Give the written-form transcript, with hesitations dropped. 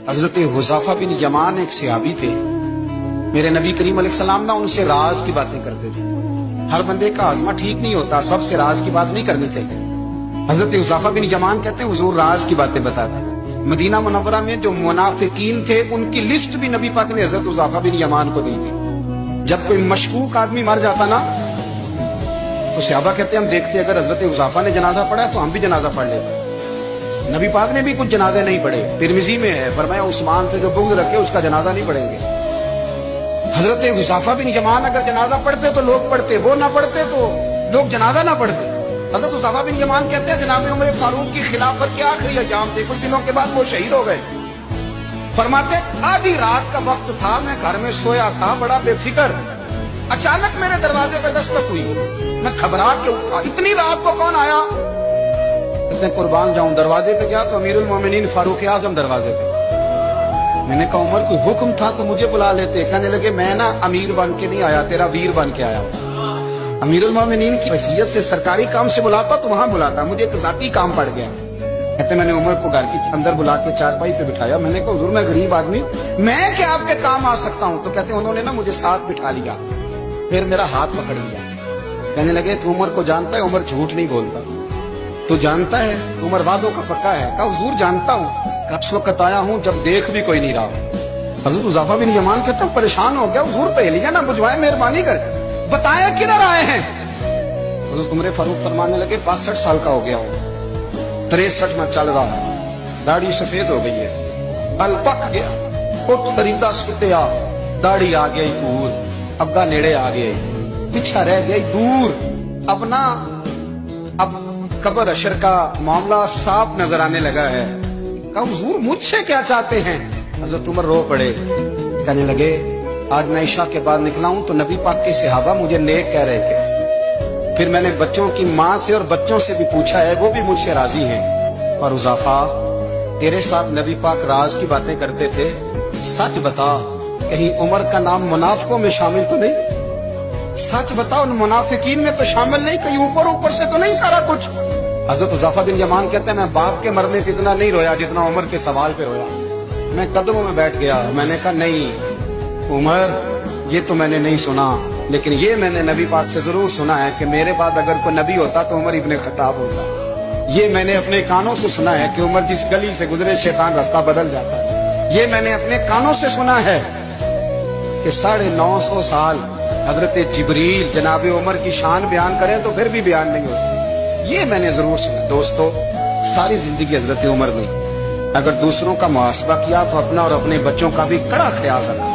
हजरत हुज़ैफा बिन यमान एक सहाबी थे, मेरे नबी करीम अलैहिस्सलाम ना उनसे राज की बातें करते थे। हर बंदे का आज़मा ठीक नहीं होता, सबसे राज की बात नहीं करनी चाहिए। हजरत हुज़ैफा बिन यमान कहते हैं हुजूर राज की बातें बताते। मदीना मुनव्वरा में जो मुनाफिकीन थे उनकी लिस्ट भी नबी पाक ने हजरत हुज़ैफा बिन यमान को दी थी। जब कोई मशकूक आदमी मर जाता ना तो सहाबा कहते हैं हम देखते अगर हजरत हुज़ैफा ने जनाजा पढ़ा है तो हम भी जनाजा पढ़ लेते। नबी पाक ने भी कुछ जनाजे नहीं पढ़े, तिरमिजी में है, फरमाया उस्मान से जो बुग़्ज़ रखे उसका जनाजा नहीं पढ़ेंगे। हजरत हुज़ैफा बिन यमान अगर जनाजा पढ़ते तो लोग पढ़ते, वो ना पढ़ते तो लोग जनाजा ना पढ़ते। हजरत हुज़ैफा बिन यमान कहते हैं जनाब उमर फारूक की खिलाफत के आखिरी अय्याम थे, कुछ दिनों के बाद वो शहीद हो गए। फरमाते आधी रात का वक्त था, मैं घर में सोया था बड़ा बेफिक्र, अचानक मेरे दरवाजे पर दस्तक हुई, मैं घबरा के उठा, इतनी रात को कौन आया? इतने कुर्बान जाऊं, दरवाजे पे गया तो अमीरुल मोमिनीन फारूक आजम दरवाजे पे। मैंने कहा उमर कोई हुक्म था तो मुझे बुला लेते। कहने लगे मैं ना अमीर बन के नहीं आया, तेरा वीर बन के आया। अमीरुल मोमिनीन की वसीयत से सरकारी काम से बुलाता तो वहां बुलाता, मुझे एक जाती काम पड़ गया। कहते मैंने उमर को घर की अंदर बुला के चारपाई पे बिठाया, मैंने कहा हुजूर मैं गरीब आदमी, मैं क्या आपके काम आ सकता हूँ? तो कहते उन्होंने ना मुझे साथ बिठा लिया, फिर मेरा हाथ पकड़ लिया। कहने लगे तू उमर को जानता है? उमर झूठ नहीं बोलता। तू जानता है उमर वादों का पक्का है? कहा हुजूर जानता हूँ। उस वक्त आया हूँ जब देख भी कोई नहीं रहा। हजरत हुज़ैफा बिन यमान कहते हैं परेशान हो गया, हुजूर पहेलियां ना बुझवाए, मेहरबानी कर बताया किधर आए हैं? हजरत उमर फारूक फरमाने लगे 62 साल का हो गया हूँ, 63 में चल रहा है, दाढ़ी सफेद हो गई है, बल पक गया, उठ फरीदा सुतिया, दाढ़ी आ गई दूर, अग्गा नेड़े आ गए, पीछा रह गई दूर। अब ना अब कब्र अशर का मामला साफ नजर आने लगा है। कहा हुजूर मुझसे क्या चाहते हैं? हजरत उमर रो पड़े, कहने लगे आज मैं ईशा के बाद निकला हूं तो नबी पाक के सहाबा मुझे नेक कह रहे थे, फिर मैंने बच्चों की माँ से और बच्चों से भी पूछा है, वो भी मुझसे राजी हैं। और हुज़ैफा तेरे साथ नबी पाक राज की बातें करते थे, सच बता कहीं उमर का नाम मुनाफिकों में शामिल तो नहीं? सच बता उन मुनाफिकीन में तो शामिल नहीं, कहीं ऊपर ऊपर से तो नहीं सारा कुछ? हजरत हुज़ैफा बिन यमान कहते हैं मैं बाप के मरने पे इतना नहीं रोया जितना उमर के सवाल पे रोया। मैं कदमों में बैठ गया, मैंने कहा नहीं उमर ये तो मैंने नहीं सुना, लेकिन ये मैंने नबी पाक से जरूर सुना है कि मेरे बाद अगर कोई नबी होता तो उमर इब्ने खत्ताब होता। ये मैंने अपने कानों से सुना है कि उमर जिस गली से गुजरे शैतान रास्ता बदल जाता है। ये मैंने अपने कानों से सुना है कि 950 साल हजरत जिब्रील जनाब उमर की शान बयान करें तो फिर भी बयान नहीं हो सकती। ये मैंने जरूर सुना। दोस्तों सारी जिंदगी हजरत उमर ने अगर दूसरों का मुहासबा किया तो अपना और अपने बच्चों का भी कड़ा ख्याल रखा।